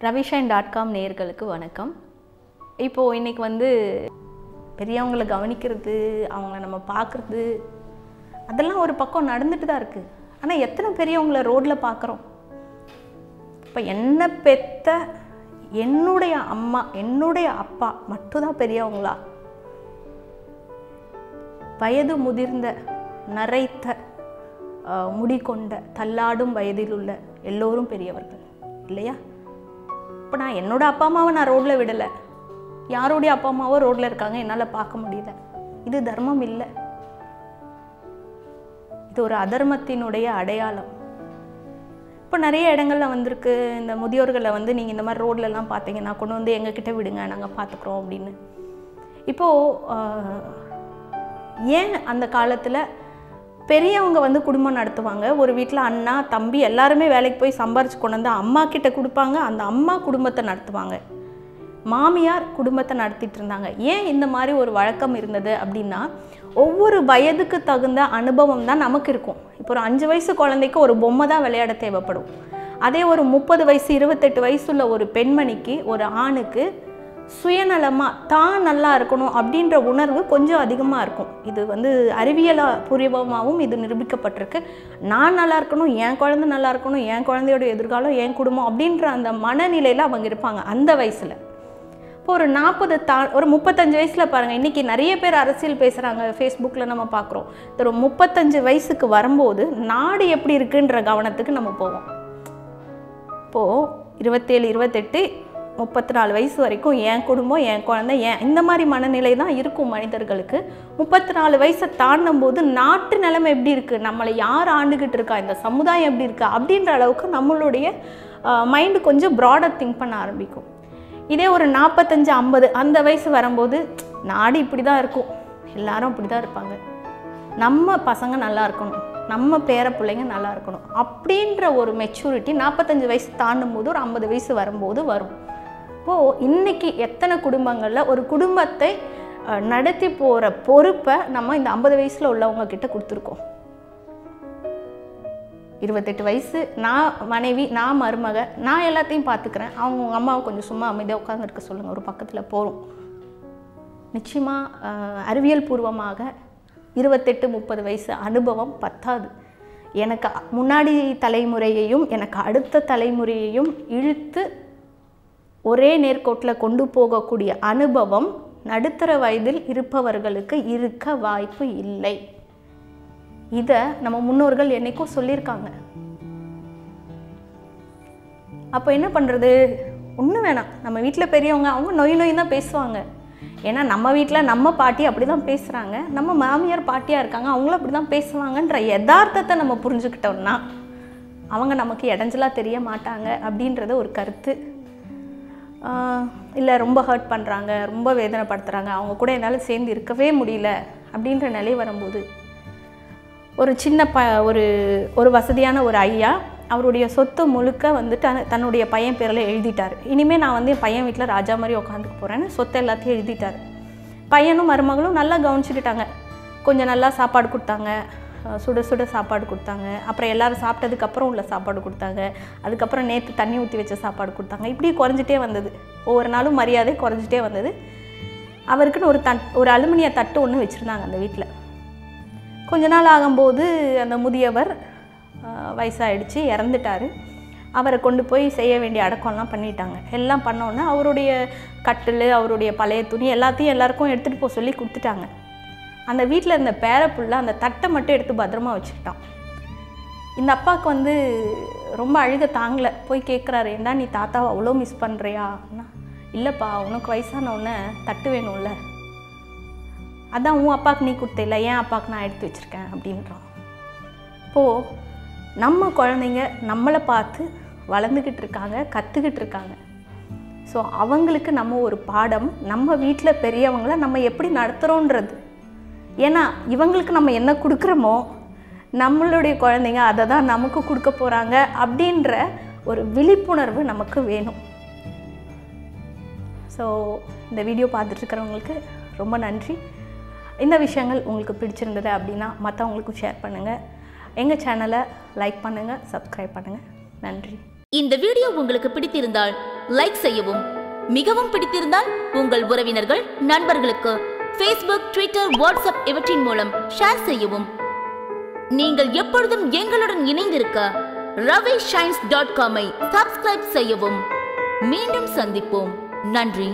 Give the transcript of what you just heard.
ravishain.com நேயர்களுக்கு வணக்கம். இப்போ இன்னைக்கு வந்து பெரியவங்களை கவனிக்கிறது, அவங்கள நம்ம பார்க்குறது அதெல்லாம் ஒரு பக்கம் நடந்துட்டு தான் இருக்கு. ஆனால் எத்தனை பெரியவங்களை ரோட்ல பார்க்குறோம்? இப்போ என்ன பெத்த என்னுடைய அம்மா என்னுடைய அப்பா மட்டும்தான் பெரியவங்களா? வயது முதிர்ந்த நரைத்த முடிகொண்ட தள்ளாடும் வயதில் உள்ள எல்லோரும் பெரியவர்கள் இல்லையா? இப்போ நான் என்னோட அப்பா அம்மாவை நான் ரோட்டில் விடலை, யாரோடைய அப்பா அம்மாவோ ரோட்டில் இருக்காங்க, என்னால் பார்க்க முடியல. இது தர்மம் இல்லை, இது ஒரு அதர்மத்தினுடைய அடையாளம். இப்போ நிறைய இடங்கள்ல வந்திருக்கு, இந்த முதியோர்களை வந்து நீங்கள் இந்த மாதிரி ரோட்லலாம் பார்த்தீங்கன்னா கொண்டு வந்து எங்ககிட்ட விடுங்க, நாங்கள் பார்த்துக்குறோம் அப்படின்னு. இப்போது ஏன் அந்த காலத்தில் பெரியவங்க வந்து குடும்பம் நடத்துவாங்க, ஒரு வீட்டில் அண்ணா தம்பி எல்லாருமே வேலைக்கு போய் சம்பாரிச்சு கொண்டு வந்து அம்மா கிட்ட கொடுப்பாங்க, அந்த அம்மா குடும்பத்தை நடத்துவாங்க, மாமியார் குடும்பத்தை நடத்திட்டு இருந்தாங்க. ஏன் இந்த மாதிரி ஒரு வழக்கம் இருந்தது அப்படின்னா, ஒவ்வொரு வயதுக்கு தகுந்த அனுபவம் தான் நமக்கு இருக்கும். இப்போ ஒரு 5 வயசு குழந்தைக்கு ஒரு பொம்மை தான் விளையாட தேவைப்படும். அதே ஒரு 30 வயசு 28 வயசுள்ள ஒரு பெண்மணிக்கு, ஒரு ஆணுக்கு சுயநலமாக தான் நல்லா இருக்கணும் அப்படின்ற உணர்வு கொஞ்சம் அதிகமாக இருக்கும். இது வந்து அறிவியல் பூர்வமாகவும் இது நிரூபிக்கப்பட்டிருக்கு. நான் நல்லா இருக்கணும், என் குழந்தை நல்லா இருக்கணும், என் குழந்தையோட எதிர்காலம், என் குடும்பம் அப்படின்ற அந்த மனநிலையில் அவங்க இருப்பாங்க அந்த வயசில். இப்போ ஒரு 40 ஒரு 35 வயசில் பாருங்கள், இன்றைக்கி நிறைய பேர் அரசியல் பேசுகிறாங்க, ஃபேஸ்புக்கில் நம்ம பார்க்குறோம். ஒரு 35 வயசுக்கு வரும்போது நாடு எப்படி இருக்குன்ற கவனத்துக்கு நம்ம போவோம். இப்போது 27 28 34 வயசு வரைக்கும் என் குடும்பம், என் குழந்தை, இந்த மாதிரி மனநிலை தான் இருக்கும் மனிதர்களுக்கு. 34 வயசை தாண்டும் போது நாட்டு நிலைமை எப்படி இருக்குது, நம்மளை யார் ஆண்டுகிட்டு இருக்கா, இந்த சமுதாயம் எப்படி இருக்குது அப்படின்ற அளவுக்கு நம்மளுடைய மைண்டு கொஞ்சம் ப்ராடாக திங்க் பண்ண ஆரம்பிக்கும். இதே ஒரு 45 50 அந்த வயசு வரும்போது நாடு இப்படி தான் இருக்கும், எல்லாரும் அப்படி தான் இருப்பாங்க, நம்ம பசங்க நல்லா இருக்கணும், நம்ம பேர பிள்ளைங்க நல்லா இருக்கணும் அப்படின்ற ஒரு மெச்சூரிட்டி 45 வயசு தாண்டும் போது ஒரு 50 வயசு வரும்போது வரும். இப்போது இன்றைக்கி எத்தனை குடும்பங்களில் ஒரு குடும்பத்தை நடத்தி போகிற பொறுப்பை நம்ம இந்த 50 வயசில் உள்ளவங்க கிட்ட கொடுத்துருக்கோம். 28 வயசு நான் மனைவி, நான் மருமக, நான் எல்லாத்தையும் பார்த்துக்கிறேன், அவங்க அம்மாவை கொஞ்சம் சும்மா அமைதியாக உட்காந்துருக்க சொல்லுங்கள், ஒரு பக்கத்தில் போகிறோம். நிச்சயமாக அறிவியல் பூர்வமாக 28 30 வயசு அனுபவம் பத்தாது. எனக்கு முன்னாடி தலைமுறையையும் எனக்கு அடுத்த தலைமுறையையும் இழுத்து ஒரே நேர்கோட்டில் கொண்டு போகக்கூடிய அனுபவம் நடுத்தர வயதில் இருப்பவர்களுக்கு இருக்க வாய்ப்பு இல்லை. இதை நம்ம முன்னோர்கள் என்னைக்கும் சொல்லியிருக்காங்க. அப்போ என்ன பண்ணுறது? ஒன்றும் வேணாம், நம்ம வீட்டில் பெரியவங்க அவங்க நொய் தான் பேசுவாங்க. ஏன்னா நம்ம வீட்டில் நம்ம பாட்டி அப்படி தான் பேசுகிறாங்க, நம்ம மாமியார் பாட்டியாக இருக்காங்க, அவங்களும் அப்படி தான் பேசுவாங்கன்ற யதார்த்தத்தை நம்ம புரிஞ்சுக்கிட்டோம்னா அவங்க நமக்கு இடைஞ்சலாக தெரிய மாட்டாங்க அப்படின்றத ஒரு கருத்து. இல்லை ரொம்ப ஹர்ட் பண்ணுறாங்க, ரொம்ப வேதனைப்படுத்துகிறாங்க, அவங்க கூட என்னால் சேர்ந்து இருக்கவே முடியல அப்படின்ற நிலை வரும்போது, ஒரு சின்ன ஒரு வசதியான ஒரு ஐயா அவருடைய சொத்து முழுக்க வந்துட்டு தன்னுடைய பையன் பேரில் எழுதிட்டார். இனிமேல் நான் வந்து என் பையன் வீட்டில் ராஜா மாதிரி உட்காந்துக்க போகிறேன்னு சொத்தை எல்லாத்தையும் எழுதிட்டார். பையனும் மருமகளும் நல்லா கவனிச்சுக்கிட்டாங்க, கொஞ்சம் நல்லா சாப்பாடு கொடுத்தாங்க, சுட சுட சாப்பாடு கொடுத்தாங்க, அப்புறம் எல்லோரும் சாப்பிட்டதுக்கப்புறம் உள்ள சாப்பாடு கொடுத்தாங்க, அதுக்கப்புறம் நேற்று தண்ணி ஊற்றி வச்ச சாப்பாடு கொடுத்தாங்க. இப்படி குறைஞ்சிட்டே வந்தது, ஒவ்வொரு நாளும் மரியாதை குறைஞ்சிட்டே வந்தது. அவருக்குன்னு ஒரு அலுமினிய தட்டு ஒன்று வச்சுருந்தாங்க அந்த வீட்டில். கொஞ்ச நாள் ஆகும்போது அந்த முதியவர் வயசாகிடுச்சு, இறந்துட்டார். அவரை கொண்டு போய் செய்ய வேண்டிய அடக்கம்லாம் பண்ணிட்டாங்க. எல்லாம் பண்ணோன்னே அவருடைய கட்டில், அவருடைய பழைய துணி எல்லாத்தையும் எல்லாருக்கும் எடுத்துகிட்டு போக சொல்லி கொடுத்துட்டாங்க. அந்த வீட்டில் இருந்த பேரப்புள்ள அந்த தட்டை மட்டும் எடுத்து பத்திரமா வச்சுக்கிட்டான். இந்த அப்பாவுக்கு வந்து ரொம்ப அழுக தாங்கலை, போய் கேட்குறாரு, ஏண்டா நீ தாத்தாவை அவ்வளோ மிஸ் பண்ணுறியா? இல்லைப்பா, உனக்கு வயசானவுடனே தட்டு வேணும்ல, அதான் உன் அப்பாவுக்கு நீ கொடுத்தில்ல, என் அப்பாவுக்கு நான் எடுத்து வச்சுருக்கேன் அப்படின்றான். இப்போது நம்ம குழந்தைங்க நம்மளை பார்த்து வளர்ந்துக்கிட்டு இருக்காங்க, கற்றுக்கிட்டு இருக்காங்க. ஸோ அவங்களுக்கு நம்ம ஒரு பாடம், நம்ம வீட்டில் பெரியவங்களை நம்ம எப்படி நடத்துகிறோன்றது. ஏன்னா இவங்களுக்கு நம்ம என்ன கொடுக்குறோமோ நம்மளுடைய குழந்தைங்க அதை தான் நமக்கு கொடுக்க போகிறாங்க அப்படின்ற ஒரு விழிப்புணர்வு நமக்கு வேணும். ஸோ இந்த வீடியோ பார்த்துட்ருக்கிறவங்களுக்கு ரொம்ப நன்றி. இந்த விஷயங்கள் உங்களுக்கு பிடிச்சிருந்தது அப்படின்னா மற்றவங்களுக்கும் ஷேர் பண்ணுங்கள், எங்கள் சேனலை லைக் பண்ணுங்கள், சப்ஸ்கிரைப் பண்ணுங்கள். நன்றி. இந்த வீடியோ உங்களுக்கு பிடித்திருந்தால் லைக் செய்யவும். மிகவும் பிடித்திருந்தால் உங்கள் உறவினர்கள், நண்பர்களுக்கு ஃபேஸ்புக், ட்விட்டர், வாட்ஸ்அப் இவற்றின் மூலம் ஷேர் செய்யவும். நீங்கள் எப்பொழுதும் எங்களுடன் இணைந்திருக்க ravishines.com-ஐ சப்ஸ்கிரைப் செய்யவும். மீண்டும் சந்திப்போம். நன்றி.